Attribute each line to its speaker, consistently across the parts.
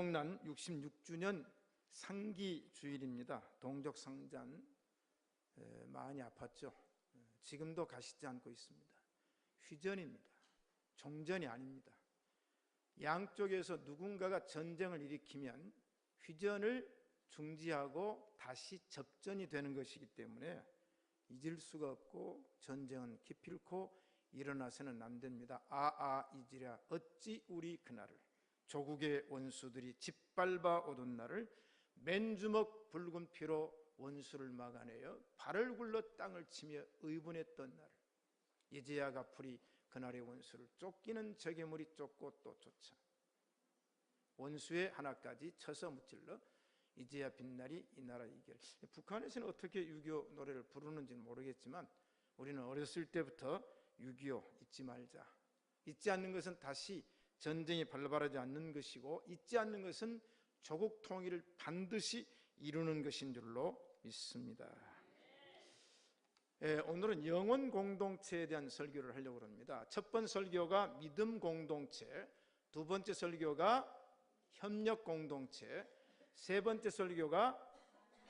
Speaker 1: 동난 66주년 상기 주일입니다. 동족상잔 많이 아팠죠. 지금도 가시지 않고 있습니다. 휘전입니다. 종전이 아닙니다. 양쪽에서 누군가가 전쟁을 일으키면 휘전을 중지하고 다시 접전이 되는 것이기 때문에 잊을 수가 없고 전쟁은 기필코 일어나서는 안 됩니다. 이지랴 어찌 우리 그날을 조국의 원수들이 짓밟아 오던 날을 맨주먹 붉은 피로 원수를 막아내어 발을 굴러 땅을 치며 의분했던 날을 이제야 가풀이 그날의 원수를 쫓기는 적의 무리 쫓고 또 쫓아 원수의 하나까지 쳐서 무찔러 이제야 빛날이 이 나라 이길. 북한에서는 어떻게 6.25 노래를 부르는지는 모르겠지만 우리는 어렸을 때부터 6.25 잊지 말자. 잊지 않는 것은 다시 전쟁이 발발하지 않는 것이고 잊지 않는 것은 조국 통일을 반드시 이루는 것인 줄로 믿습니다. 오늘은 영혼 공동체에 대한 설교를 하려고 합니다. 첫 번째 설교가 믿음 공동체, 두 번째 설교가 협력 공동체, 세 번째 설교가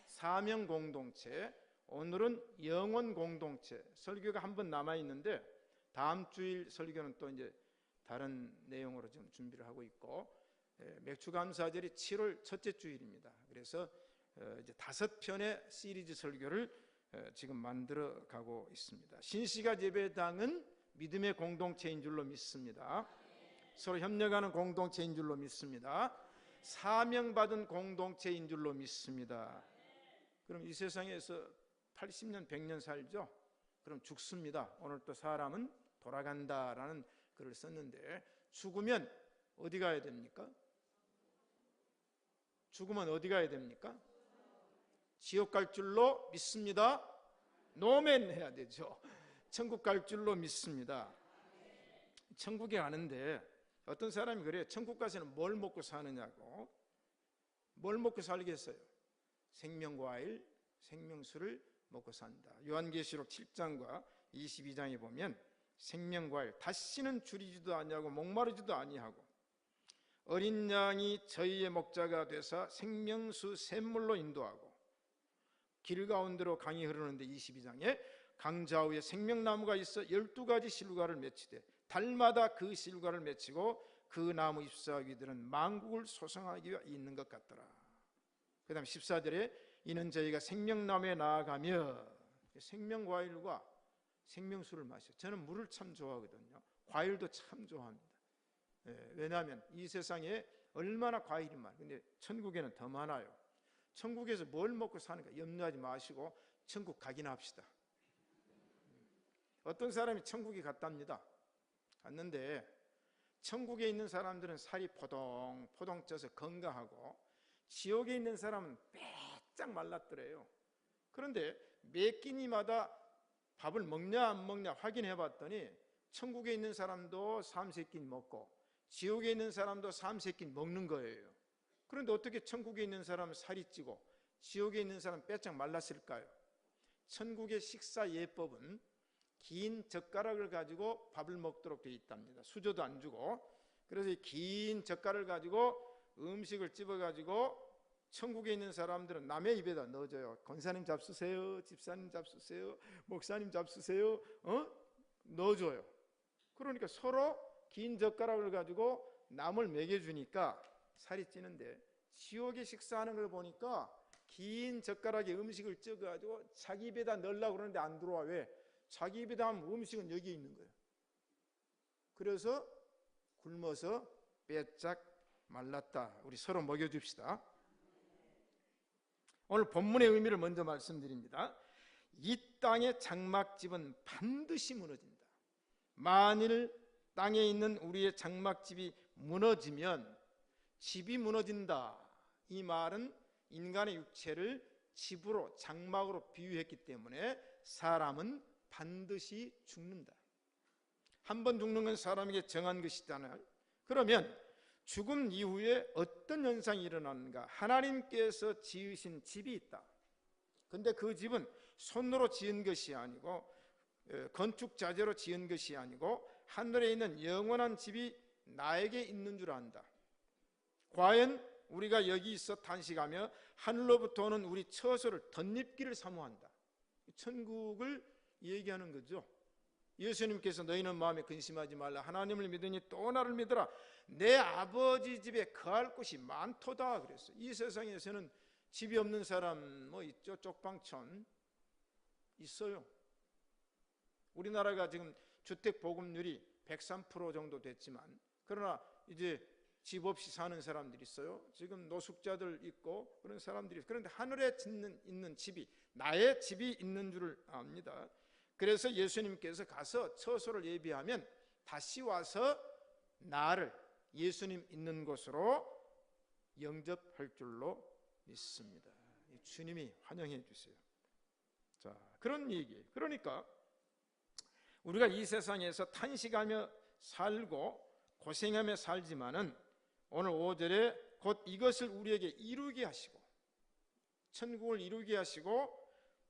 Speaker 1: 사명 공동체, 오늘은 영혼 공동체. 설교가 한 번 남아 있는데 다음 주일 설교는 또 이제 다른 내용으로 지금 준비를 하고 있고, 맥주감사절이 7월 첫째 주일입니다. 그래서 이제 5편의 시리즈 설교를 지금 만들어 가고 있습니다. 신시가 예배당은 믿음의 공동체인 줄로 믿습니다. 서로 협력하는 공동체인 줄로 믿습니다. 사명받은 공동체인 줄로 믿습니다. 그럼 이 세상에서 80년 100년 살죠? 그럼 죽습니다. 오늘 또 사람은 돌아간다라는 글을 썼는데, 죽으면 어디 가야 됩니까? 죽으면 어디 가야 됩니까? 지옥 갈 줄로 믿습니다. 노멘 해야 되죠. 천국 갈 줄로 믿습니다. 천국에 가는데 어떤 사람이 그래요. 천국 가서는 뭘 먹고 사느냐고. 뭘 먹고 살겠어요? 생명과일, 생명수를 먹고 산다. 요한계시록 7장과 22장에 보면 생명과일, 다시는 줄이지도 아니하고 목마르지도 아니하고 어린 양이 저희의 목자가 되사 생명수 샘물로 인도하고 길 가운데로 강이 흐르는데 22장에 강 좌우에 생명나무가 있어 12가지 실과를 맺히되 달마다 그 실과를 맺히고 그 나무 잎사귀들은 만국을 소성하기 위해 있는 것 같더라. 그 다음 14절에 이는 저희가 생명나무에 나아가며 생명과일과 생명수를 마셔요. 저는 물을 참 좋아하거든요. 과일도 참 좋아합니다. 왜냐하면 이 세상에 얼마나 과일이 많아요. 근데 천국에는 더 많아요. 천국에서 뭘 먹고 사는가 염려하지 마시고 천국 가기나 합시다. 어떤 사람이 천국에 갔답니다. 갔는데 천국에 있는 사람들은 살이 포동포동 쪄서 건강하고 지옥에 있는 사람은 빼짝 말랐더래요. 그런데 매 끼니마다 밥을 먹냐 안 먹냐 확인해 봤더니 천국에 있는 사람도 3-4끼 먹고 지옥에 있는 사람도 3-4끼 먹는 거예요. 그런데 어떻게 천국에 있는 사람은 살이 찌고 지옥에 있는 사람은 빼짝 말랐을까요? 천국의 식사 예법은 긴 젓가락을 가지고 밥을 먹도록 되어 있답니다. 수저도 안 주고. 그래서 이 긴 젓가락을 가지고 음식을 집어 가지고 천국에 있는 사람들은 남의 입에다 넣어줘요. 권사님 잡수세요, 집사님 잡수세요, 목사님 잡수세요, 넣어줘요. 그러니까 서로 긴 젓가락을 가지고 남을 먹여주니까 살이 찌는데, 지옥에 식사하는 걸 보니까 긴 젓가락에 음식을 쪄가지고 자기 입에다 넣으려고 그러는데 안 들어와. 왜? 자기 입에다 하면 음식은 여기에 있는 거예요. 그래서 굶어서 빼짝 말랐다. 우리 서로 먹여줍시다. 오늘 본문의 의미를 먼저 말씀드립니다. 이 땅의 장막집은 반드시 무너진다. 만일 땅에 있는 우리의 장막집이 무너지면 집이 무너진다. 이 말은 인간의 육체를 집으로, 장막으로 비유했기 때문에 사람은 반드시 죽는다. 한 번 죽는 건 사람에게 정한 것이잖아요. 그러면 죽음 이후에 어떤 현상이 일어나는가? 하나님께서 지으신 집이 있다. 근데 그 집은 손으로 지은 것이 아니고 건축 자재로 지은 것이 아니고 하늘에 있는 영원한 집이 나에게 있는 줄 안다. 과연 우리가 여기 있어 탄식하며 하늘로부터 오는 우리 처소를 덧입기를 사모한다. 천국을 얘기하는 거죠. 예수님께서 너희는 마음에 근심하지 말라. 하나님을 믿으니 또 나를 믿으라. 내 아버지 집에 거할 곳이 많도다 그랬어요. 이 세상에서는 집이 없는 사람 뭐 있죠? 쪽방촌 있어요. 우리나라가 지금 주택 보급률이 103% 정도 됐지만, 그러나 이제 집 없이 사는 사람들이 있어요. 지금 노숙자들 있고 그런 사람들이. 그런데 하늘에 있는 집이, 나의 집이 있는 줄을 압니다. 그래서 예수님께서 가서 처소를 예비하면 다시 와서 나를 예수님 있는 곳으로 영접할 줄로 믿습니다. 주님이 환영해 주세요. 자, 그런 얘기. 그러니까 우리가 이 세상에서 탄식하며 살고 고생하며 살지만은 오늘 5절에 곧 이것을 우리에게 이루게 하시고, 천국을 이루게 하시고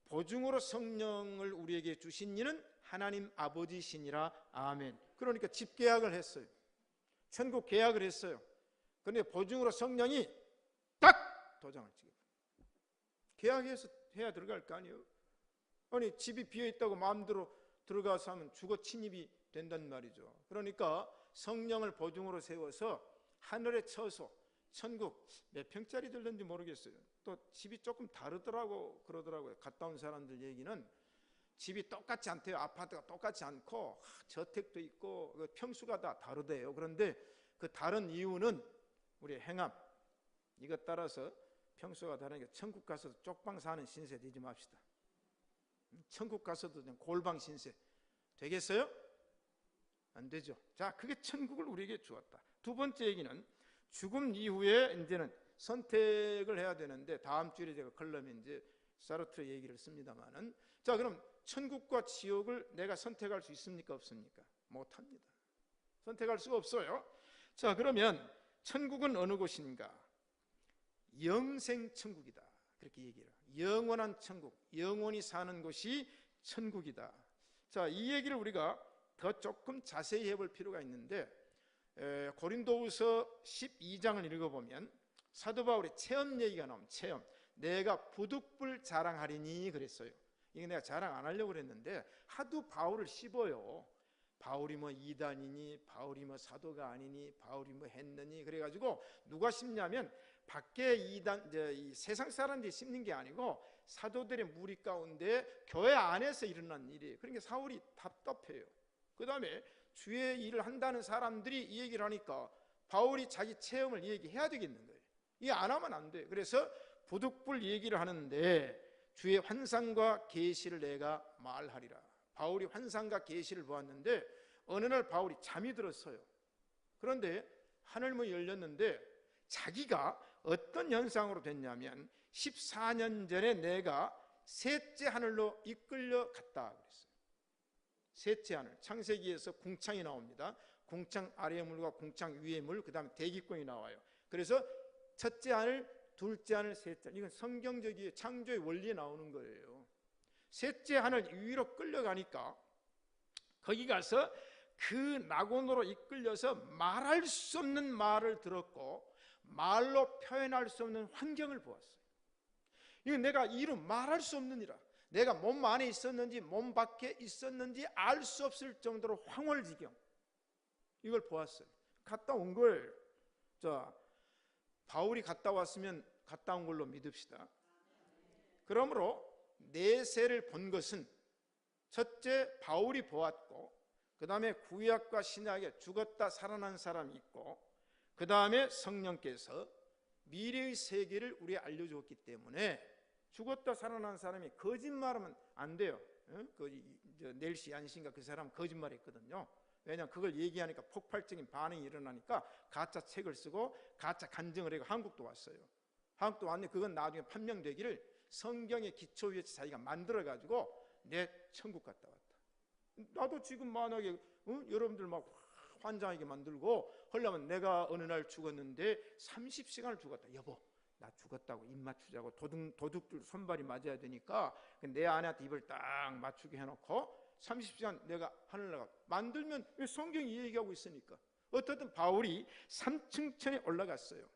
Speaker 1: 보증으로 성령을 우리에게 주신 이는 하나님 아버지시니라. 아멘. 그러니까 집 계약을 했어요. 천국 계약을 했어요. 그런데 보증으로 성령이 딱 도장을 찍어요. 계약해서 해야 들어갈 거 아니에요. 아니 집이 비어있다고 마음대로 들어가서 하면 주거 침입이 된단 말이죠. 그러니까 성령을 보증으로 세워서 하늘의 처소, 천국 몇 평짜리 들는지 모르겠어요. 또 집이 조금 다르더라고 그러더라고요. 갔다 온 사람들 얘기는 집이 똑같지 않대요. 아파트가 똑같지 않고 저택도 있고 평수가 다 다르대요. 그런데 그 다른 이유는 우리 행함, 이것 따라서 평수가 다르니까 천국 가서도 쪽방 사는 신세 되지 맙시다. 천국 가서도 골방 신세 되겠어요? 안 되죠. 자, 그게 천국을 우리에게 주었다. 두 번째 얘기는 죽음 이후에 이제는 선택을 해야 되는데, 다음 주에 제가 컬럼에 이제 사르트르 얘기를 씁니다만은, 자, 그럼 천국과 지옥을 내가 선택할 수 있습니까? 없습니까? 못합니다. 선택할 수가 없어요. 자, 그러면 천국은 어느 곳인가? 영생 천국이다. 그렇게 얘기를 해요. 영원한 천국, 영원히 사는 곳이 천국이다. 자, 이 얘기를 우리가 더 조금 자세히 해볼 필요가 있는데, 고린도후서 12장을 읽어보면 사도 바울의 체험 얘기가 나옵니다. 체험. 내가 부득불 자랑하리니 그랬어요. 이게 내가 자랑 안 하려고 그랬는데 하도 바울을 씹어요. 바울이 뭐 이단이니, 바울이 뭐 사도가 아니니, 바울이 뭐 했느니, 그래가지고 누가 씹냐면 밖에 이단, 이 세상 사람들이 씹는 게 아니고 사도들의 무리 가운데 교회 안에서 일어난 일이에요. 그러니까 사울이 답답해요. 그 다음에 주의 일을 한다는 사람들이 이 얘기를 하니까 바울이 자기 체험을 얘기해야 되겠는 거예요. 이게 안 하면 안 돼요. 그래서 부득불 얘기를 하는데 주의 환상과 계시를 내가 말하리라. 바울이 환상과 계시를 보았는데 어느 날 바울이 잠이 들었어요. 그런데 하늘문이 열렸는데 자기가 어떤 현상으로 됐냐면 14년 전에 내가 셋째 하늘로 이끌려 갔다 그랬어요. 셋째 하늘, 창세기에서 궁창이 나옵니다. 궁창 아래의 물과 궁창 위의 물, 그 다음에 대기권이 나와요. 그래서 첫째 하늘, 둘째 하늘, 셋째 하늘, 이건 성경적인 창조의 원리에 나오는 거예요. 셋째 하늘 위로 끌려가니까 거기 가서 그 낙원으로 이끌려서 말할 수 없는 말을 들었고 말로 표현할 수 없는 환경을 보았어요. 이건 내가 이루 말할 수 없느니라. 내가 몸 안에 있었는지 몸 밖에 있었는지 알 수 없을 정도로 황홀지경, 이걸 보았어요. 갔다 온 거예요. 자, 바울이 갔다 왔으면 갔다 온 걸로 믿읍시다. 그러므로 내세를 본 것은 첫째 바울이 보았고, 그 다음에 구약과 신약에 죽었다 살아난 사람이 있고, 그 다음에 성령께서 미래의 세계를 우리에 알려주었기 때문에 죽었다 살아난 사람이 거짓말하면 안 돼요. 넬시 안신가 그 사람 거짓말했거든요. 왜냐하면 그걸 얘기하니까 폭발적인 반응이 일어나니까 가짜 책을 쓰고 가짜 간증을 하고 한국도 왔어요. 한국도 왔는데 그건 나중에 판명되기를 성경의 기초 위에 자기가 만들어가지고 내 천국 갔다 왔다. 나도 지금 만약에 여러분들 막 환장하게 만들고 하려면 내가 어느 날 죽었는데 30시간을 죽었다. 여보, 나 죽었다고 입 맞추자고 도둑들 손발이 맞아야 되니까 내 아내한테 입을 딱 맞추게 해놓고 30시간 내가 하늘 나가 만들면 성경이 얘기하고 있으니까. 어떻든 바울이 3층천에 올라갔어요.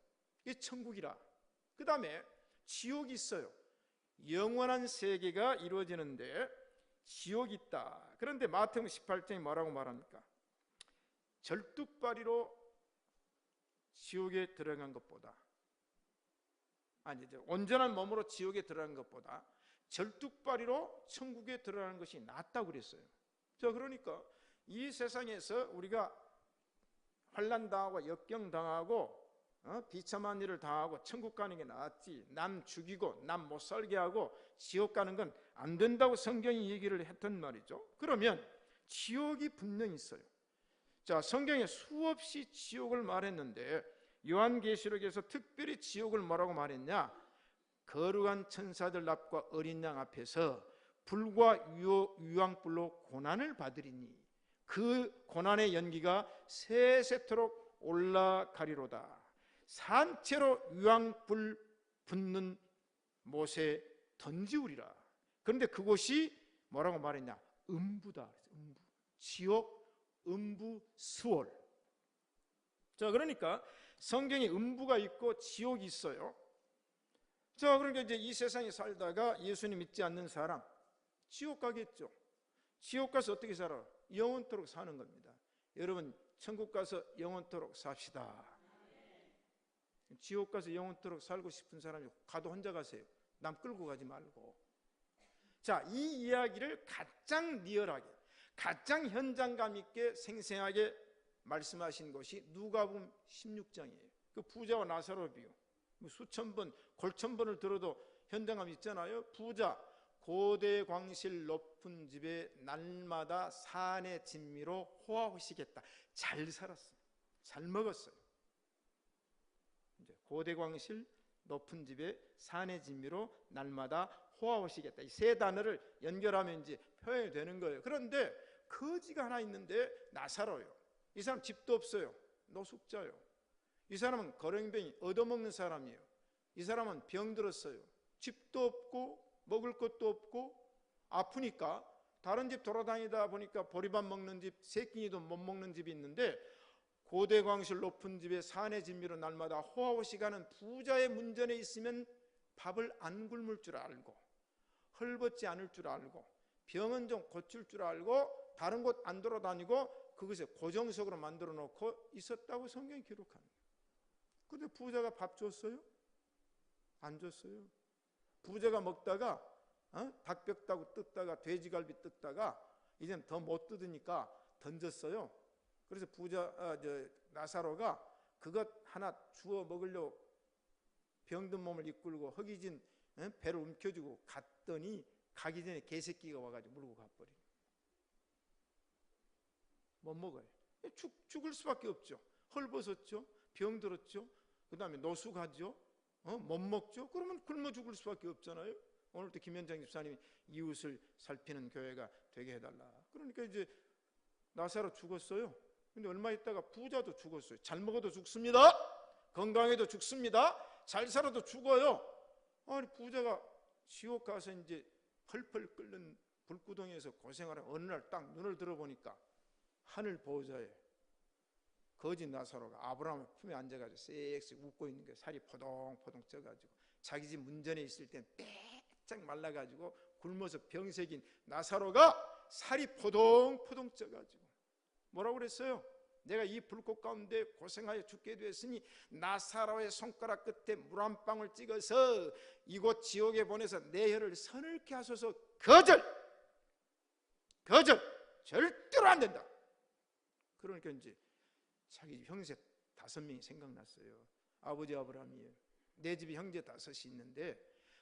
Speaker 1: 이게 천국이라. 그 다음에 지옥이 있어요. 영원한 세계가 이루어지는데 지옥이 있다. 그런데 마태복음 18장이 뭐라고 말합니까? 절뚝발이로 지옥에 들어간 것보다, 온전한 몸으로 지옥에 들어간 것보다 절뚝발이로 천국에 들어가는 것이 낫다고 그랬어요. 자, 그러니까 이 세상에서 우리가 환난당하고 역경당하고 비참한 일을 당하고 천국 가는 게 낫지, 남 죽이고 남 못 살게 하고 지옥 가는 건 안 된다고 성경이 얘기를 했단 말이죠. 그러면 지옥이 분명히 있어요. 자, 성경에 수없이 지옥을 말했는데 요한계시록에서 특별히 지옥을 뭐라고 말했냐? 거룩한 천사들 앞과 어린 양 앞에서 불과 유황불로 고난을 받으리니 그 고난의 연기가 세세토록 올라가리로다. 산채로 유황불 붙는 못에 던지우리라. 그런데 그곳이 뭐라고 말했냐? 음부다. 음부. 지옥, 음부, 수월. 자, 그러니까 성경에 음부가 있고 지옥이 있어요. 자, 그러니까 이제 이 세상에 살다가 예수님 믿지 않는 사람 지옥 가겠죠. 지옥 가서 어떻게 살아? 영원토록 사는 겁니다. 여러분, 천국 가서 영원토록 삽시다. 지옥 가서 영원토록 살고 싶은 사람이 가도 혼자 가세요. 남 끌고 가지 말고. 자, 이 이야기를 가장 리얼하게, 가장 현장감 있게 생생하게 말씀하신 것이 누가복음 16장이에요. 그 부자와 나사로 비유, 수천 번, 골천 번을 들어도 현장감 있잖아요. 부자, 고대 광실 높은 집에 날마다 산의 진미로 호화호식했다. 잘 살았어요. 잘 먹었어요. 이제 고대 광실 높은 집에 산의 진미로 날마다 호화호식했다. 이 세 단어를 연결하면 이제 표현이 되는 거예요. 그런데 거지가 하나 있는데 나사로요. 이 사람 집도 없어요. 노숙자요. 이 사람은 거렁뱅이 얻어먹는 사람이에요. 이 사람은 병들었어요. 집도 없고 먹을 것도 없고 아프니까 다른 집 돌아다니다 보니까 보리밥 먹는 집, 새끼니도 못 먹는 집이 있는데 고대 광실 높은 집에 산의 진미로 날마다 호화호식하는 부자의 문전에 있으면 밥을 안 굶을 줄 알고 헐벗지 않을 줄 알고 병은 좀 고칠 줄 알고 다른 곳 안 돌아다니고 그것을 고정석으로 만들어 놓고 있었다고 성경이 기록합니다. 그런데 부자가 밥 줬어요? 안 줬어요. 부자가 먹다가 닭뼈 따고 뜯다가 돼지갈비 뜯다가 이젠 더 못 뜯으니까 던졌어요. 그래서 나사로가 그것 하나 주워 먹으려고 병든 몸을 이끌고 허기진 배를 움켜쥐고 갔더니 가기 전에 개새끼가 와가지고 물고 가버려요. 못 먹어요. 죽을 수밖에 없죠. 헐벗었죠. 병들었죠. 그 다음에 노숙하죠. 못 먹죠. 그러면 굶어 죽을 수밖에 없잖아요. 오늘도 김현장 집사님이 이웃을 살피는 교회가 되게 해달라. 그러니까 이제 나사로 죽었어요. 근데 얼마 있다가 부자도 죽었어요. 잘 먹어도 죽습니다. 건강해도 죽습니다. 잘 살아도 죽어요. 아니, 부자가 지옥 가서 이제 펄펄 끓는 불구덩이에서 고생하는 어느 날 딱 눈을 들어보니까 하늘 보호자에 거지 나사로가 아브라함의 품에 앉아가지고 쓱쓱 웃고 있는 게 살이 포동포동 쪄가지고 자기 집 문전에 있을 땐 빼짝 말라가지고 굶어서 병색인 나사로가 살이 포동포동 쪄가지고 뭐라고 그랬어요? 내가 이 불꽃 가운데 고생하여 죽게 되었으니 나사로의 손가락 끝에 물 한 방울 찍어서 이곳 지옥에 보내서 내 혀를 서늘케 하소서. 거절! 절대로 안 된다. 그러니까 이제 자기 집 형제 5명이 생각났어요. 아버지 아브라함이에요. 내 집에 형제 5이 있는데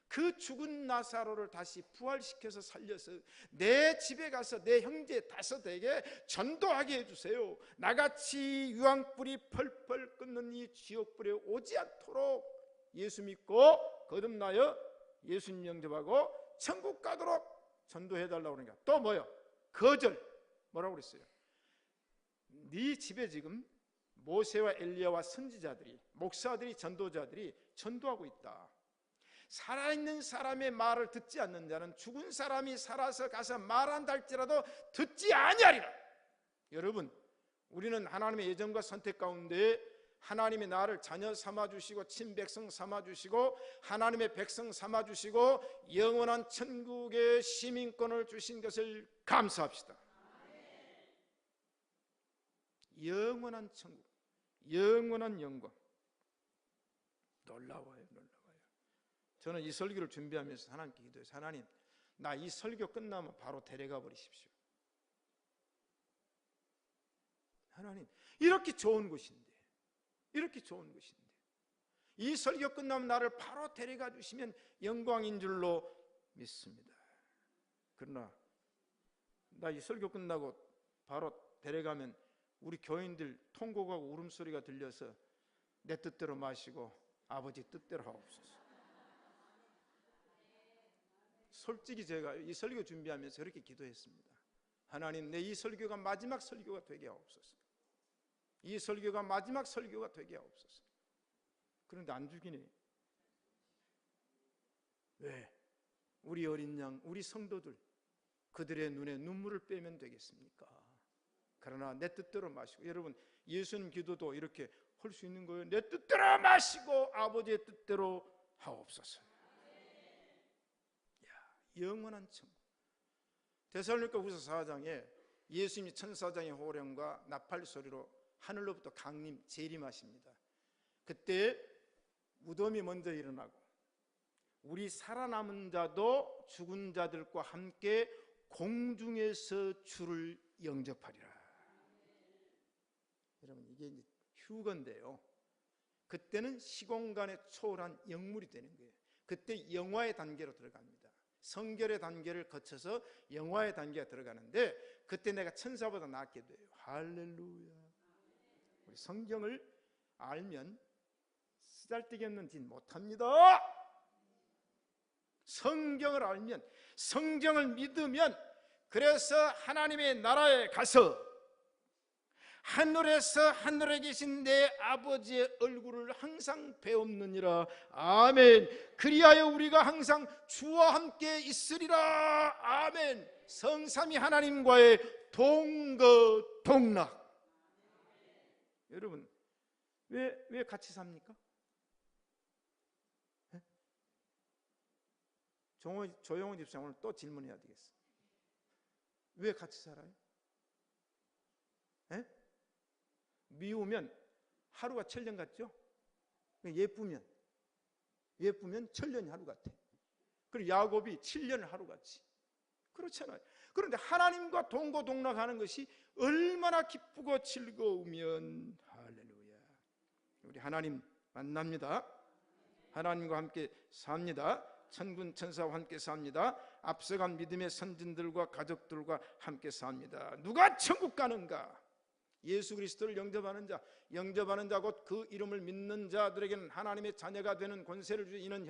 Speaker 1: 그 죽은 나사로를 다시 부활시켜서 살려서 내 집에 가서 내 형제 5에게 전도하게 해주세요. 나같이 유황불이 펄펄 끓는 이 지옥불에 오지 않도록 예수 믿고 거듭나여 예수님 영접하고 천국 가도록 전도해달라고 그러니까 또 뭐요? 거절. 뭐라고 그랬어요? 네 집에 지금 모세와 엘리야와 선지자들이, 목사들이, 전도자들이 전도하고 있다. 살아있는 사람의 말을 듣지 않는 자는 죽은 사람이 살아서 가서 말한다 할지라도 듣지 아니하리라. 여러분, 우리는 하나님의 예정과 선택 가운데 하나님이 나를 자녀 삼아주시고 친백성 삼아주시고 하나님의 백성 삼아주시고 영원한 천국의 시민권을 주신 것을 감사합시다. 영원한 천국, 영원한 영광. 놀라워요. 저는 이 설교를 준비하면서 하나님께 기도해요. 하나님, 나 이 설교 끝나면 바로 데려가 버리십시오. 하나님, 이렇게 좋은 곳인데 이 설교 끝나면 나를 바로 데려가 주시면 영광인 줄로 믿습니다. 그러나 나 이 설교 끝나고 바로 데려가면 우리 교인들 통곡하고 울음소리가 들려서 내 뜻대로 마시고 아버지 뜻대로 하옵소서. 솔직히 제가 이 설교 준비하면서 그렇게 기도했습니다. 하나님, 내 이 설교가 마지막 설교가 되게 하옵소서. 이 설교가 마지막 설교가 되게 하옵소서. 그런데 안 죽이네. 왜? 우리 어린 양, 우리 성도들 그들의 눈에 눈물을 빼면 되겠습니까? 그러나 내 뜻대로 마시고, 여러분 예수님 기도도 이렇게 할 수 있는 거예요. 내 뜻대로 마시고 아버지의 뜻대로 하옵소서. 영원한 천국. 데살로니가후서 4장에 예수님이 천사장의 호령과 나팔 소리로 하늘로부터 강림 재림하십니다. 그때 무덤이 먼저 일어나고 우리 살아남은 자도 죽은 자들과 함께 공중에서 주를 영접하리라. 여러분, 이게 이제 휴거인데요, 그때는 시공간에 초월한 영물이 되는 거예요. 그때 영화의 단계로 들어갑니다. 성결의 단계를 거쳐서 영화의 단계가 들어가는데 그때 내가 천사보다 낫게 돼요. 할렐루야. 우리 성경을 알면 쓰잘데기 없는 짓 못합니다. 성경을 알면, 성경을 믿으면, 그래서 하나님의 나라에 가서 하늘에서 하늘에 계신 내 아버지의 얼굴을 항상 배웁느니라. 아멘. 그리하여 우리가 항상 주와 함께 있으리라. 아멘. 성삼위 하나님과의 동거동락. 여러분, 왜 같이 삽니까? 조용호 집사 오늘 또 질문해야 되겠어. 왜 같이 살아요? 미우면 하루가 천년 같죠? 예쁘면 천년이 하루 같아. 그리고 야곱이 7년을 하루 같이. 그렇잖아요. 그런데 하나님과 동거동락하는 것이 얼마나 기쁘고 즐거우면, 할렐루야. 우리 하나님 만납니다. 하나님과 함께 삽니다. 천군 천사와 함께 삽니다. 앞서간 믿음의 선진들과 가족들과 함께 삽니다. 누가 천국 가는가? 예수 그리스도를 영접하는 자 곧 그 이름을 믿는 자들에게는 하나님의 자녀가 되는 권세를 주지, 이는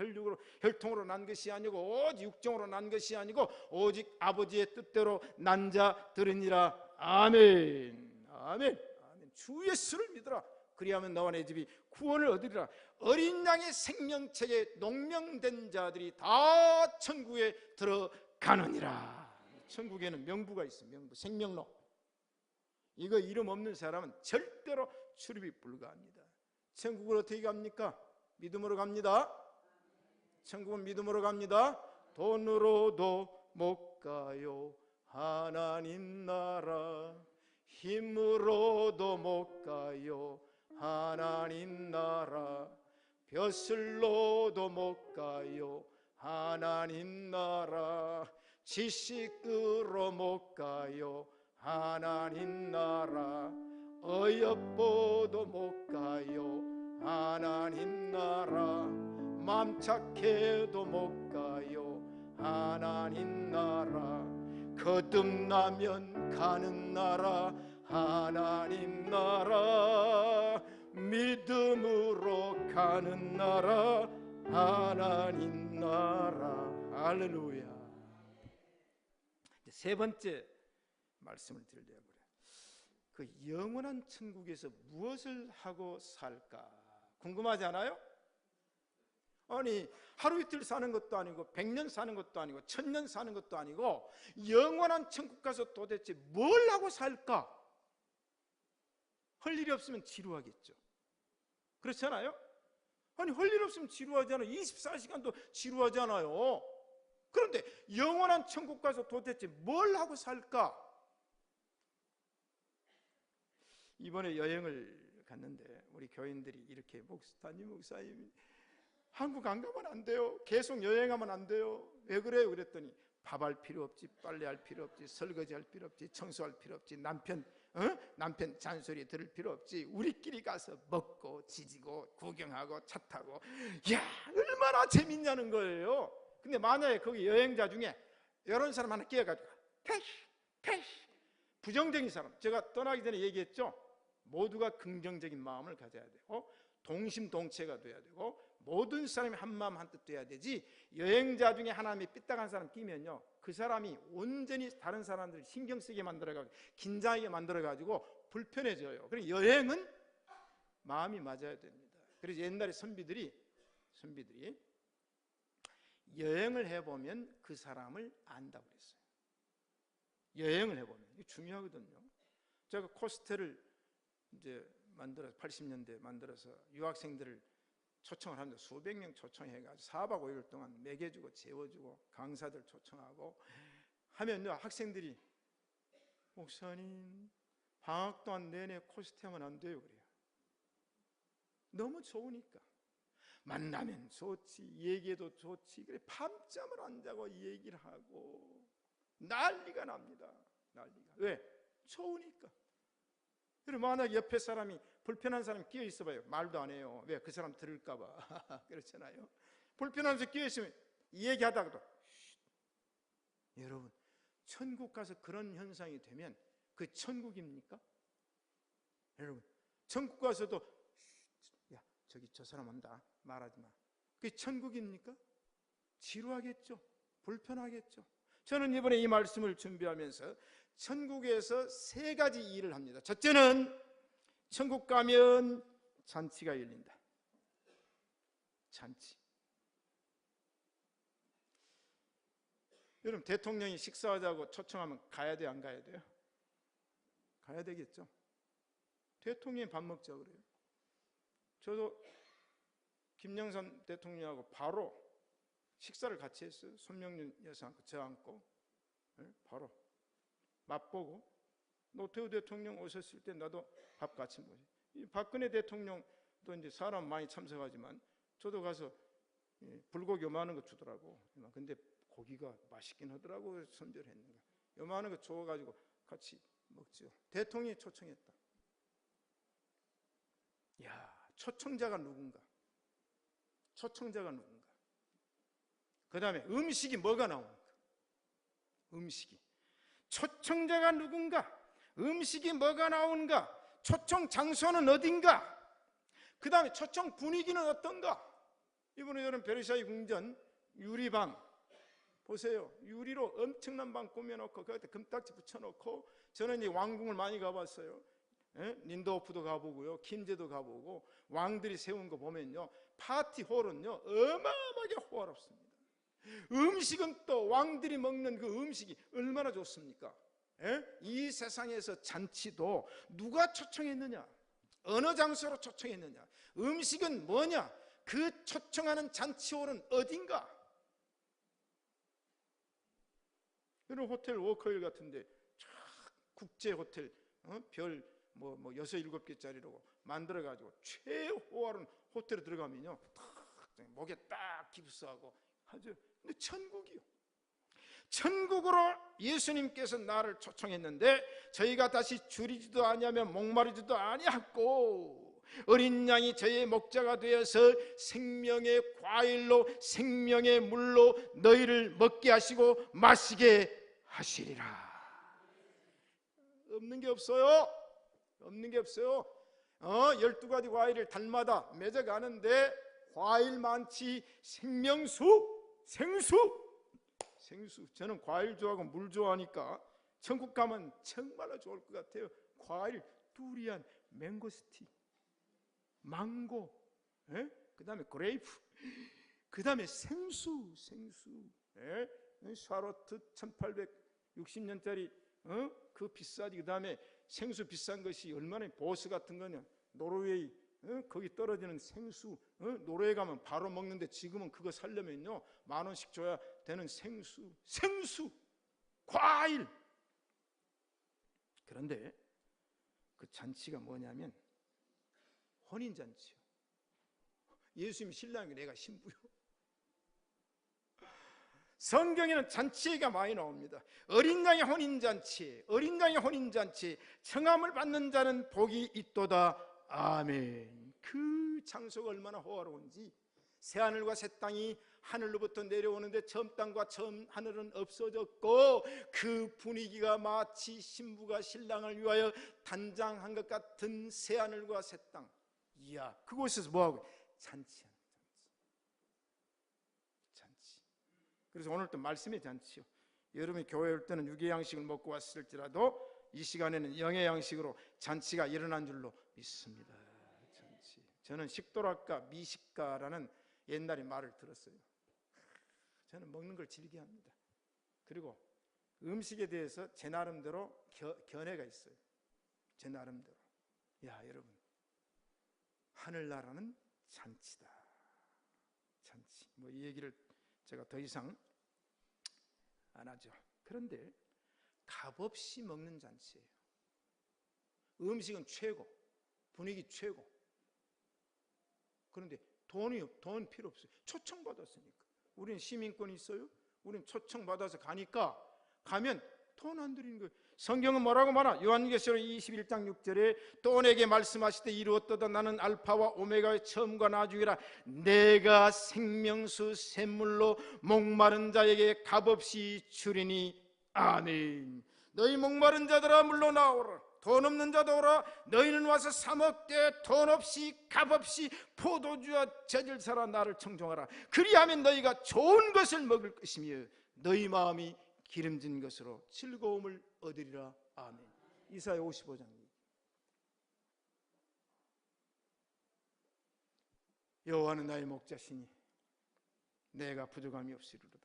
Speaker 1: 혈통으로 난 것이 아니고 오직 육정으로 난 것이 아니고 오직 아버지의 뜻대로 난 자들이니라. 아멘. 아멘. 아멘. 주 예수를 믿으라. 그리하면 너와 내 집이 구원을 얻으리라. 어린 양의 생명책에 농명된 자들이 다 천국에 들어가느니라. 천국에는 명부가 있어. 명부, 생명록. 이거 이름 없는 사람은 절대로 출입이 불가합니다. 천국을 어떻게 갑니까? 믿음으로 갑니다. 천국은 믿음으로 갑니다. 돈으로도 못 가요. 하나님 나라. 힘으로도 못 가요. 하나님 나라. 벼슬로도 못 가요. 하나님 나라. 지식으로 못 가요. 하나님 나라. 어여뻐도 못 가요. 하나님 나라. 맘 착해도 못 가요. 하나님 나라. 거듭나면 가는 나라. 하나님 나라. 믿음으로 가는 나라. 하나님 나라. 할렐루야. 세 번째 말씀을 드리려고 그래요. 그 영원한 천국에서 무엇을 하고 살까 궁금하지 않아요? 아니, 하루 이틀 사는 것도 아니고 100년 사는 것도 아니고 1000년 사는 것도 아니고 영원한 천국 가서 도대체 뭘 하고 살까? 할 일이 없으면 지루하겠죠. 그렇잖아요? 아니 할 일 없으면 지루하잖아요. 24시간도 지루하잖아요. 그런데 영원한 천국 가서 도대체 뭘 하고 살까? 이번에 여행을 갔는데 우리 교인들이 이렇게 목사님 한국 안 가면 안 돼요. 계속 여행하면 안 돼요. 왜 그래요? 그랬더니 밥할 필요 없지, 빨래할 필요 없지, 설거지할 필요 없지, 청소할 필요 없지, 남편 잔소리 들을 필요 없지, 우리끼리 가서 먹고 지지고 구경하고 차 타고, 야 얼마나 재밌냐는 거예요. 근데 만약에 거기 여행자 중에 이런 사람 하나 끼어가지고 패시 부정적인 사람, 제가 떠나기 전에 얘기했죠. 모두가 긍정적인 마음을 가져야 되고 동심동체가 돼야 되고 모든 사람이 한마음 한뜻 돼야 되지. 여행자 중에 하나님이 삐딱한 사람 끼면요, 그 사람이 온전히 다른 사람들을 신경 쓰게 만들어가지고 긴장하게 만들어가지고 불편해져요. 그래서 여행은 마음이 맞아야 됩니다. 그래서 옛날에 선비들이 여행을 해보면 그 사람을 안다고 그랬어요. 여행을 해보면 이게 중요하거든요. 제가 코스텔을 이제 만들어서 80년대 만들어서 유학생들을 초청을 합니다. 수백 명 초청해가지고 4박 5일 동안 먹여주고 재워주고 강사들 초청하고 하면요, 학생들이 목사님 방학 동안 내내 코스텔하면 안 돼요 그래요. 너무 좋으니까. 만나면 좋지, 얘기해도 좋지, 그래 밤잠을 안 자고 얘기를 하고 난리가 납니다. 난리가. 왜? 좋으니까. 그리고 만약 옆에 사람이 불편한 사람이 끼어 있어봐요. 말도 안 해요. 왜? 그 사람 들을까봐. 그렇잖아요. 불편한 사람이 끼어 있으면 얘기하다가도 여러분, 천국 가서 그런 현상이 되면 그 천국입니까? 여러분, 천국 가서도 야 저기 저 사람 온다 말하지 마. 그게 천국입니까? 지루하겠죠. 불편하겠죠. 저는 이번에 이 말씀을 준비하면서 천국에서 세 가지 일을 합니다. 첫째는 천국 가면 잔치가 열린다. 잔치. 여러분, 대통령이 식사하자고 초청하면 가야 돼요, 안 가야 돼요? 가야 되겠죠. 대통령이 밥 먹자 그래요. 저도 김영삼 대통령하고 바로 식사를 같이 했어요. 손명윤 여사하고 저 앉고 바로 맛보고, 노태우 대통령 오셨을 때 나도 밥 같이 먹어요. 박근혜 대통령도 이제 사람 많이 참석하지만 저도 가서 불고기 요만한 거 주더라고. 근데 고기가 맛있긴 하더라고. 선별했는가 요만한 거 줘가지고 같이 먹죠. 대통령이 초청했다. 야, 초청자가 누군가? 초청자가 누군가? 그 다음에 음식이 뭐가 나오는가? 음식이. 초청자가 누군가? 음식이 뭐가 나오는가? 초청 장소는 어딘가? 그 다음에 초청 분위기는 어떤가? 이번에 여러분 베르사유 궁전 유리방 보세요. 유리로 엄청난 방 꾸며놓고 거기다 금딱지 붙여놓고, 저는 이 왕궁을 많이 가봤어요. 린도호프도 가보고요, 김제도 가보고, 왕들이 세운 거 보면요, 파티홀은요 어마어마하게 호화롭습니다. 음식은 또 왕들이 먹는 그 음식이 얼마나 좋습니까? 이 세상에서 잔치도 누가 초청했느냐, 어느 장소로 초청했느냐, 음식은 뭐냐, 그 초청하는 잔치홀은 어딘가. 이런 호텔 워커힐 같은데 국제 호텔 별 뭐 6, 7개짜리로 만들어가지고 최호화로운 호텔에 들어가면요 목에 딱 기부스하고 하죠. 근데 천국이요. 천국으로 예수님께서 나를 초청했는데 저희가 다시 줄이지도 아니하며 목마르지도 아니하고 어린 양이 저의 목자가 되어서 생명의 과일로 생명의 물로 너희를 먹게 하시고 마시게 하시리라. 없는 게 없어요. 없는 게 없어요. 12가지 과일을 달마다 맺어가는데 과일 많지. 생명수, 생수. 저는 과일 좋아하고 물 좋아하니까 천국 가면 정말로 좋을 것 같아요. 과일, 두리안, 맹고스티, 망고, 그 다음에 그레이프, 그 다음에 생수. 샤로트 1860년짜리 그 비싸지. 그 다음에 생수 비싼 것이 얼마나, 보스 같은 거는 노르웨이 거기 떨어지는 생수, 노래에 가면 바로 먹는데 지금은 그거 살려면요 10,000원씩 줘야 되는 생수, 과일. 그런데 그 잔치가 뭐냐면 혼인잔치요. 예수님이 신랑이 내가 신부요. 성경에는 잔치 얘기가 많이 나옵니다. 어린 양의 혼인잔치, 청함을 받는 자는 복이 있도다. 아멘. 그 장소가 얼마나 호화로운지. 새하늘과 새 땅이 하늘로부터 내려오는데 처음 땅과 처음 하늘은 없어졌고, 그 분위기가 마치 신부가 신랑을 위하여 단장한 것 같은 새하늘과 새 땅. 이야, 그곳에서 뭐하고? 잔치하는 잔치. 그래서 오늘 또 말씀의 잔치요. 여러분이 교회 올 때는 육의 양식을 먹고 왔을지라도 이 시간에는 영의 양식으로 잔치가 일어난 줄로 믿습니다. 잔치. 저는 식도락과 미식가라는 옛날에 말을 들었어요. 저는 먹는 걸 즐겨합니다. 그리고 음식에 대해서 제 나름대로 견해가 있어요. 제 나름대로. 야, 여러분, 하늘나라는 잔치다. 잔치. 뭐 이 얘기를 제가 더 이상 안 하죠. 그런데 값없이 먹는 잔치예요. 음식은 최고, 분위기 최고. 그런데 돈 필요 없어요. 초청받았으니까. 우리는 시민권이 있어요. 우리는 초청받아서 가면 돈 안 들이는 거예요. 성경은 뭐라고 말하? 요한계시록 21장 6절에 또 내게 말씀하시되 이루었도다. 나는 알파와 오메가의 처음과 나중이라. 내가 생명수 샘물로 목마른 자에게 값없이 주리니. 아멘. 너희 목마른 자들아 물러 나오라. 돈 없는 자도 오라. 너희는 와서 사 먹되 돈 없이 값없이 포도주와 젖을 나를 청종하라. 그리하면 너희가 좋은 것을 먹을 것이며 너희 마음이 기름진 것으로 즐거움을 얻으리라. 아멘. 이사야 55장. 여호와는 나의 목자시니 내가 부족함이 없으리로다.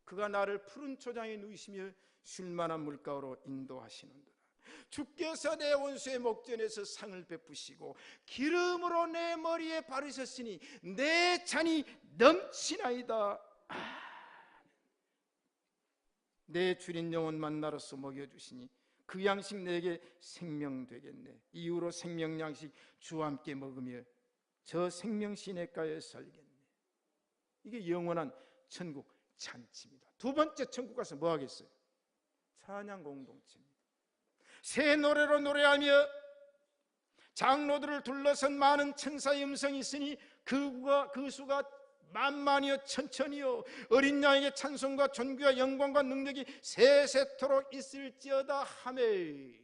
Speaker 1: 그가 나를 푸른 초장에 누이시며 쉴만한 물가로 인도하시는도다. 주께서 내 원수의 목전에서 상을 베푸시고 기름으로 내 머리에 바르셨으니 내 잔이 넘치나이다. 내 줄인 영혼 만나로서 먹여주시니 그 양식 내게 생명 되겠네. 이후로 생명 양식 주와 함께 먹으며 저 생명 시냇가에 살겠네. 이게 영원한 천국 잔치입니다. 두 번째, 천국 가서 뭐 하겠어요? 찬양 공동체입니다. 새 노래로 노래하며 장로들을 둘러선 많은 천사의 음성이 있으니 그 수가 만만이요 천천히요 어린 양에게 찬송과 존귀와 영광과 능력이 세세토록 있을지어다 하매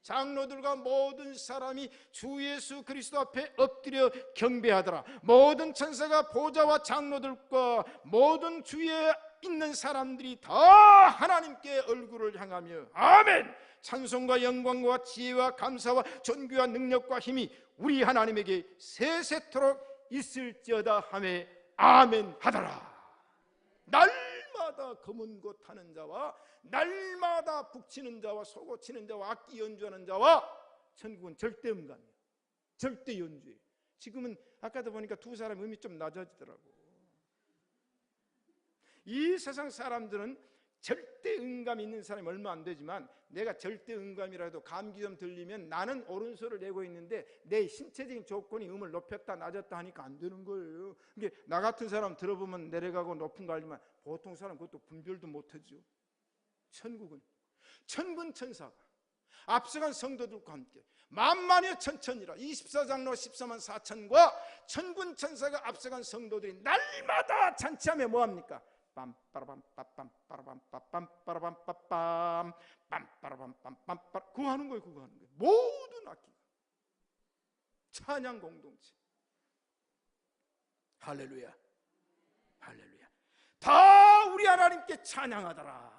Speaker 1: 장로들과 모든 사람이 주 예수 그리스도 앞에 엎드려 경배하더라. 모든 천사가 보좌와 장로들과 모든 주위에 있는 사람들이 다 하나님께 얼굴을 향하며 아멘. 찬송과 영광과 지혜와 감사와 존귀와 능력과 힘이 우리 하나님에게 세세토록 있을지어다 하며 아멘 하더라. 날마다 검은 곶 타는 자와 날마다 북치는 자와 소고치는 자와 악기 연주하는 자와 천국은 절대 음감이에요. 절대 연주예요. 지금은 아까도 보니까 두 사람 음이 좀 낮아지더라고. 이 세상 사람들은 절대 음감이 있는 사람이 얼마 안 되지만 내가 절대 음감이라도 감기 좀 들리면 나는 오른손을 내고 있는데 내 신체적인 조건이 음을 높였다 낮았다 하니까 안 되는 거예요. 이게 나 같은 사람 들어보면 내려가고 높은 거 알지만 보통 사람 그것도 분별도 못하죠. 천국은 천군천사가 앞서간 성도들과 함께 만만여 천천이라 24장로 14만 4천과 천군천사가 앞서간 성도들이 날마다 잔치하며 뭐합니까? 빰빠라밤빰빰빠라밤빰빰빠라밤빰빰 빰빠라밤빰빰빰 그거 하는 거예요. 모든 악기가 찬양 공동체. 할렐루야, 할렐루야. 다 우리 하나님께 찬양하더라.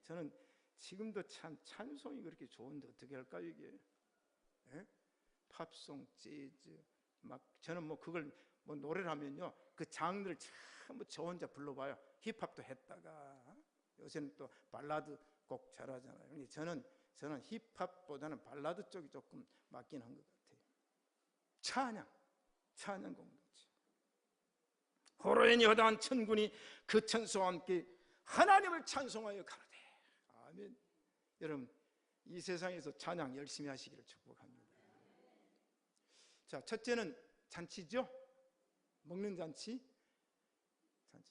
Speaker 1: 저는 지금도 참 찬송이 그렇게 좋은데 어떻게 할까요 이게? 예? 팝송, 재즈 막 저는 뭐 그걸 뭐 노래를 하면요 그 장르를 전부 저 혼자 불러봐요. 힙합도 했다가 요새는 또 발라드 곡 잘하잖아요. 근데 저는 힙합보다는 발라드 쪽이 조금 맞긴 한 것 같아요. 찬양 공동체. 호로엔이 허다한 천군이 그 천사와 함께 하나님을 찬송하여 가로되. 아멘. 여러분, 이 세상에서 찬양 열심히 하시기를 축복합니다. 자, 첫째는 잔치죠. 먹는 잔치.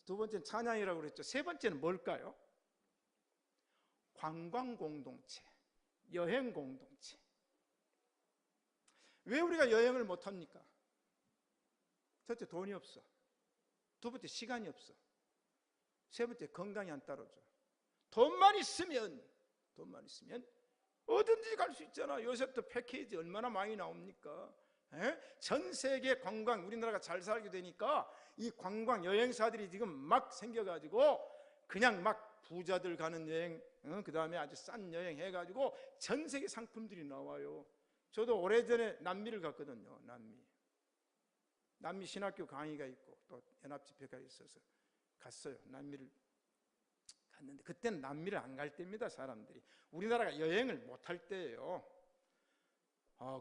Speaker 1: 두 번째는 찬양이라고 그랬죠. 세 번째는 뭘까요? 관광 공동체, 여행 공동체. 왜 우리가 여행을 못 합니까? 첫째, 돈이 없어. 두 번째, 시간이 없어. 세 번째, 건강이 안 따라줘. 돈만 있으면 어딘지 갈 수 있잖아. 요새 또 패키지 얼마나 많이 나옵니까? 전 세계 관광, 우리나라가 잘 살게 되니까 이 관광 여행사들이 지금 막 생겨가지고 그냥 막 부자들 가는 여행, 그 다음에 아주 싼 여행 해가지고 전 세계 상품들이 나와요. 저도 오래전에 남미를 갔거든요. 남미 신학교 강의가 있고 또 연합집회가 있어서 갔어요. 남미를 갔는데 그때는 남미를 안 갈 때입니다. 사람들이 우리나라가 여행을 못 할 때예요.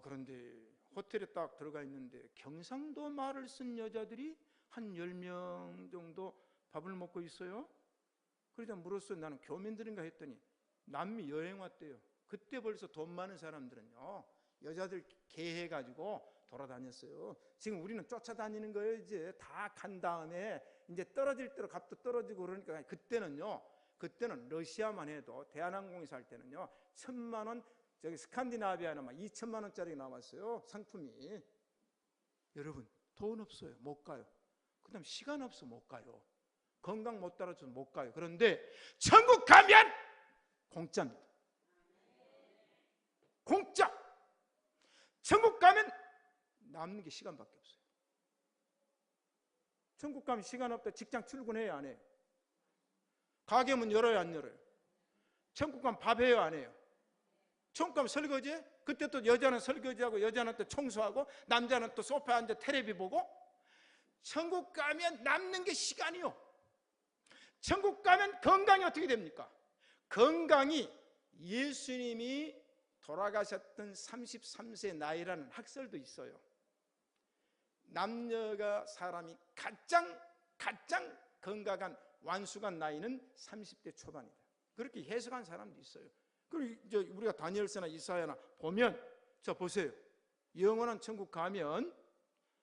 Speaker 1: 그런데 호텔에 딱 들어가 있는데 경상도 말을 쓴 여자들이 한 10명 정도 밥을 먹고 있어요. 그러다 물었어요. 나는 교민들인가 했더니 남미 여행 왔대요. 그때 벌써 돈 많은 사람들은요, 여자들 개해가지고 돌아다녔어요. 지금 우리는 쫓아다니는 거예요. 이제 다 간 다음에 이제 떨어질 대로 값도 떨어지고 그러니까 그때는 러시아만 해도 대한항공에서 할 때는요 1,000만 원, 저기 스칸디나비아는 막 2,000만 원짜리 나왔어요. 상품이. 여러분, 돈 없어요. 못 가요. 그 다음에 시간 없어. 못 가요. 건강 못 따라줘서 못 가요. 그런데 천국 가면 공짜입니다. 공짜. 천국 가면 남는 게 시간밖에 없어요. 천국 가면 시간 없다. 직장 출근해요, 안 해요? 가게 문 열어요, 안 열어요? 천국 가면 밥 해요, 안 해요? 천국 가면 설거지해? 그때 또 여자는 설거지하고 여자는 또 청소하고 남자는 또 소파에 앉아 텔레비 보고. 천국 가면 남는 게 시간이요. 천국 가면 건강이 어떻게 됩니까? 건강이 예수님이 돌아가셨던 33세 나이라는 학설도 있어요. 남녀가 사람이 가장 건강한 완숙한 나이는 30대 초반이다. 그렇게 해석한 사람도 있어요. 그리고 이제 우리가 다니엘서나 이사야나 보면, 자 보세요. 영원한 천국 가면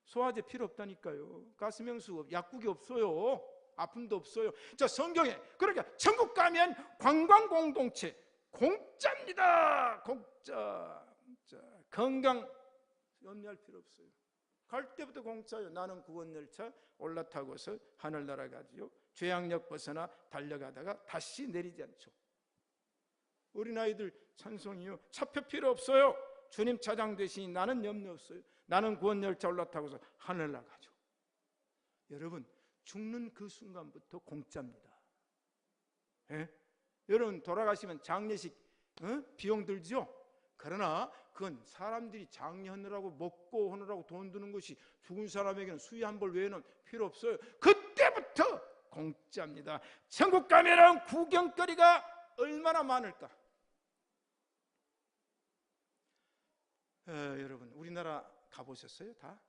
Speaker 1: 소화제 필요 없다니까요. 가스명수, 약국이 없어요. 아픔도 없어요. 자, 성경에 그러니까 천국 가면 관광 공동체 공짜입니다. 공짜. 건강 염려할 필요 없어요. 갈 때부터 공짜요. 나는 구원열차 올라타고서 하늘 날아가지요. 죄악역 벗어나 달려가다가 다시 내리지 않죠. 어린아이들 찬송이요. 차표 필요 없어요. 주님 차장 되시니 나는 염려 없어요. 나는 구원열차 올라타고서 하늘 나가죠. 여러분, 죽는 그 순간부터 공짜입니다. 여러분, 돌아가시면 장례식 비용 들죠? 그러나 그건 사람들이 장례하느라고 먹고 하느라고 돈 드는 것이 죽은 사람에게는 수위 한 벌 외에는 필요 없어요. 그때부터 공짜입니다. 천국 가면은 구경거리가 얼마나 많을까? 여러분, 우리나라 가보셨어요? 다?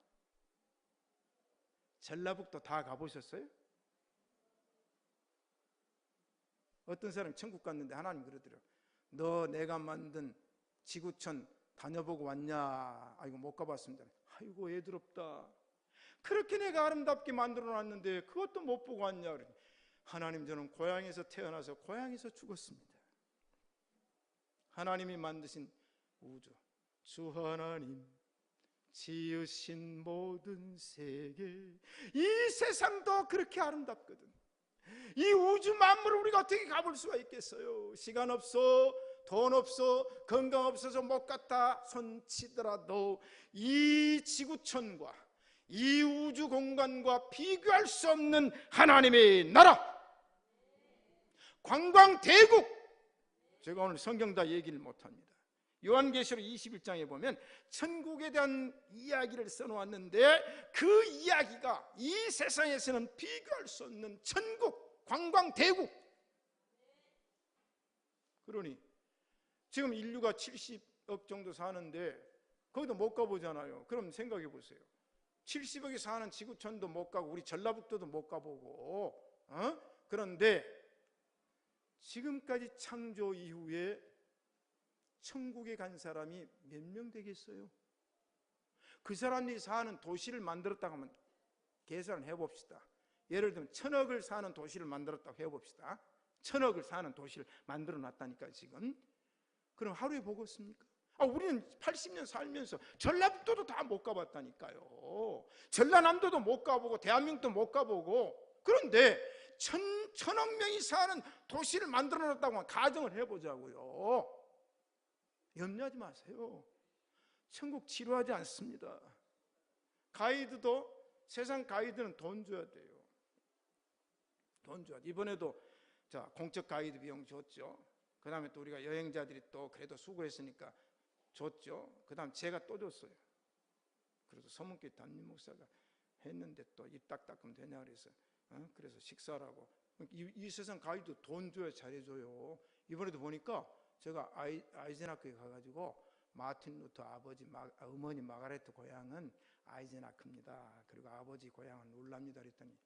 Speaker 1: 전라북도 다 가보셨어요? 어떤 사람이 천국 갔는데 하나님 그러더라고요. 너 내가 만든 지구촌 다녀보고 왔냐? 아이고 못 가봤습니다. 아이고 애드럽다. 그렇게 내가 아름답게 만들어놨는데 그것도 못 보고 왔냐? 하나님, 저는 고향에서 태어나서 고향에서 죽었습니다. 하나님이 만드신 우주, 주 하나님 지으신 모든 세계, 이 세상도 그렇게 아름답거든. 이 우주 만물을 우리가 어떻게 가볼 수가 있겠어요? 시간 없어, 돈 없어, 건강 없어서 못 갔다 손치더라도 이 지구촌과 이 우주 공간과 비교할 수 없는 하나님의 나라, 관광대국. 제가 오늘 성경 다 얘기를 못합니다. 요한계시록 21장에 보면 천국에 대한 이야기를 써놓았는데 그 이야기가 이 세상에서는 비교할 수 없는 천국, 관광대국. 그러니 지금 인류가 70억 정도 사는데 거기도 못 가보잖아요. 그럼 생각해 보세요. 70억이 사는 지구촌도 못 가고 우리 전라북도도 못 가보고 그런데 지금까지 창조 이후에 천국에 간 사람이 몇 명 되겠어요? 그 사람이 사는 도시를 만들었다고 하면 계산을 해봅시다. 예를 들면 1000억을 사는 도시를 만들었다고 해봅시다. 1000억을 사는 도시를 만들어 놨다니까요 지금. 그럼 하루에 보겠습니까? 우리는 80년 살면서 전라북도도 다 못 가봤다니까요. 전라남도도 못 가보고 대한민국도 못 가보고. 그런데 천억 명이 사는 도시를 만들어 놨다고 하면 가정을 해보자고요. 염려하지 마세요. 천국 지루하지 않습니다. 가이드도, 세상 가이드는 돈 줘야 돼요. 돈 줘야 돼. 이번에도 공적 가이드 비용 줬죠. 그 다음에 또 우리가 여행자들이 또 그래도 수고했으니까 줬죠. 그 다음 제가 또 줬어요. 그래서 서문교회 담임 목사가 했는데 또 입 딱 닦으면 되냐 그래서 그래서 식사라고. 이 세상 가이드 돈 줘야 잘해줘요. 이번에도 보니까 제가 아이젠하크에 가가지고 마틴 루터 어머니 마가레트 고향은 아이젠하크입니다. 그리고 아버지 고향은 울랍니다 그랬더니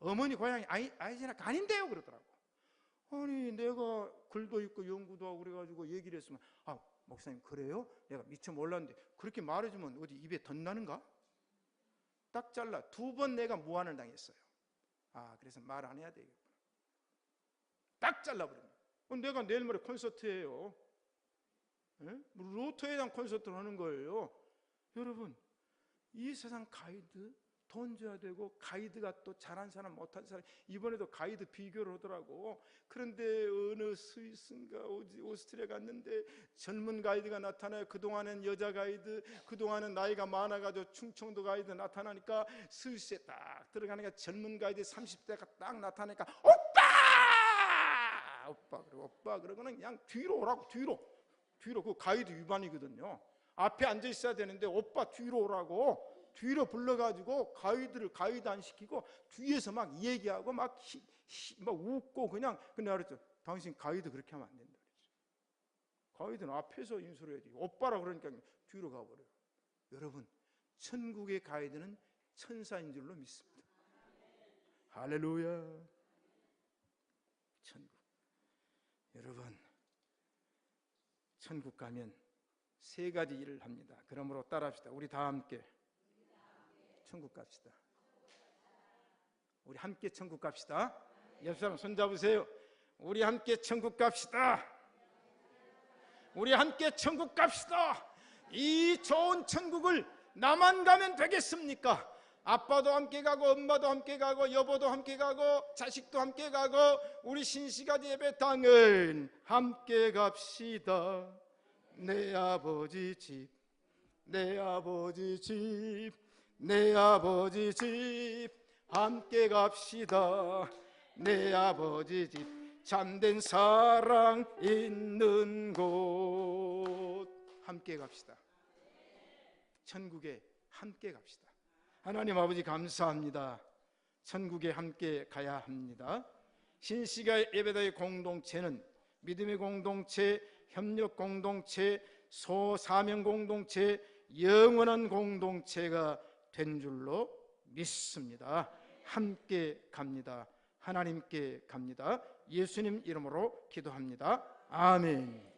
Speaker 1: 어머니 고향이 아이젠하크 아닌데요 그러더라고. 아니 내가 글도 읽고 연구도 하고 그래가지고 얘기를 했으면 목사님 그래요? 내가 미처 몰랐는데 그렇게 말해주면 어디 입에 덧나는가? 딱 잘라 2번 내가 무안을 당했어요. 그래서 말 안 해야 되겠구나. 딱 잘라버립니다. 내가 내일 모레 콘서트예요. 로또에 대한 콘서트를 하는 거예요. 여러분 이 세상 가이드 돈 줘야 되고 가이드가 또 잘한 사람 못한 사람 이번에도 가이드 비교를 하더라고. 그런데 어느 스위스인가 오스트리아 갔는데 젊은 가이드가 나타나요. 그동안은 여자 가이드, 그동안은 나이가 많아가지고 충청도 가이드 나타나니까 스위스에 딱 들어가니까 젊은 가이드 30대가 딱 나타나니까 오빠 그러고는 그냥 뒤로 오라고. 뒤로 그 가이드 위반이거든요. 앞에 앉아 있어야 되는데 오빠 뒤로 오라고 뒤로 불러가지고 가이드 안 시키고 뒤에서 막 얘기하고 막 웃고 그냥. 근데 알았죠. 당신 가이드 그렇게 하면 안 된다 그랬죠. 가이드는 앞에서 인수를 해야지. 오빠라 그러니까 뒤로 가버려요. 여러분 천국의 가이드는 천사인 줄로 믿습니다. 할렐루야. 천국. 여러분 천국 가면 3가지 일을 합니다. 그러므로 따라합시다. 우리 다 함께 천국 갑시다. 우리 함께 천국 갑시다. 옆 사람 손 잡으세요. 우리 함께 천국 갑시다. 우리 함께 천국 갑시다. 이 좋은 천국을 나만 가면 되겠습니까? 아빠도 함께 가고 엄마도 함께 가고 여보도 함께 가고 자식도 함께 가고 우리 신시가지 예배당은 함께 갑시다. 내 아버지 집, 내 아버지 집, 내 아버지 집 함께 갑시다. 내 아버지 집 참된 사랑 있는 곳 함께 갑시다. 천국에 함께 갑시다. 하나님 아버지 감사합니다. 천국에 함께 가야 합니다. 신시가 예배당의 공동체는 믿음의 공동체, 협력 공동체, 소사명 공동체, 영원한 공동체가 된 줄로 믿습니다. 함께 갑니다. 하나님께 갑니다. 예수님 이름으로 기도합니다. 아멘.